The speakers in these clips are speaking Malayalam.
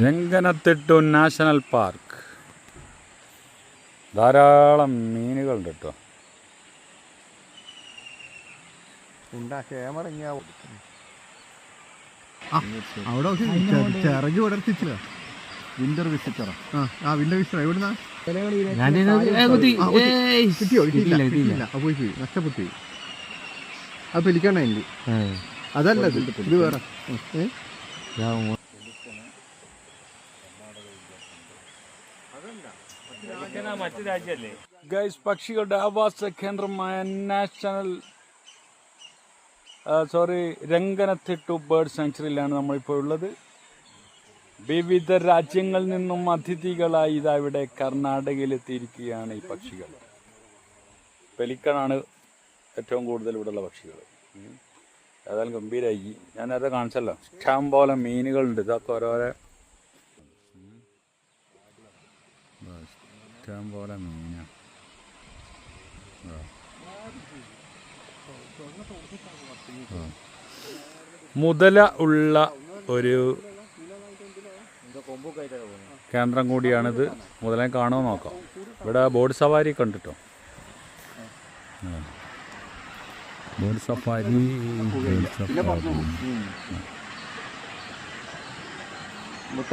രംഗനത്തിട്ടു നാഷണൽ പാർക്ക് ധാരാളം മീനുകളുണ്ട് കേട്ടോ. അവിടെ ചിറകി പടർത്തിച്ചില്ല. വിന്റർ വിസിറ്റർ വിന്റർ വിസിറ്റർ എവിടുന്നാ കിട്ടിയില്ല. പോയി നഷ്ടപ്പെട്ടു. അത് പെലിക്കണ്ണ അതല്ല ഇത് വേറെ. ഗൈസ്, പക്ഷികളുടെ ആവാസ കേന്ദ്രമായ രംഗനത്തിട്ടു ബേർഡ് സാങ്ച്വറിയിലാണ് നമ്മളിപ്പോൾ ഉള്ളത്. വിവിധ രാജ്യങ്ങളിൽ നിന്നും അതിഥികളായി ഇതാ ഇവിടെ കർണാടകയിലെത്തിയിരിക്കുകയാണ് ഈ പക്ഷികൾ. പെലിക്കണാണ് ഏറ്റവും കൂടുതൽ ഇവിടെയുള്ള പക്ഷികൾ. ഏതായാലും ഗംഭീരമായി. ഞാൻ നേരത്തെ കാണിച്ചല്ലോ, ഇഷ്ടം പോലെ മീനുകളുണ്ട്. ഇതൊക്കെ ഓരോരോ ഇഷ്ടം പോലെ മീനാണ്. മുതല ഉള്ള ഒരു കേന്ദ്രം കൂടിയാണിത്. മുതലേ കാണുമോ നോക്കാം. ഇവിടെ ബോട്ട് സവാരി ഒക്കെ ഉണ്ട് കേട്ടോ. ബോട്ട് സഫാരി മുട്ട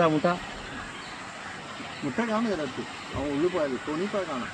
കാണും. ഉള്ളിൽ പോയാൽ തോണി പോയാൽ കാണാം.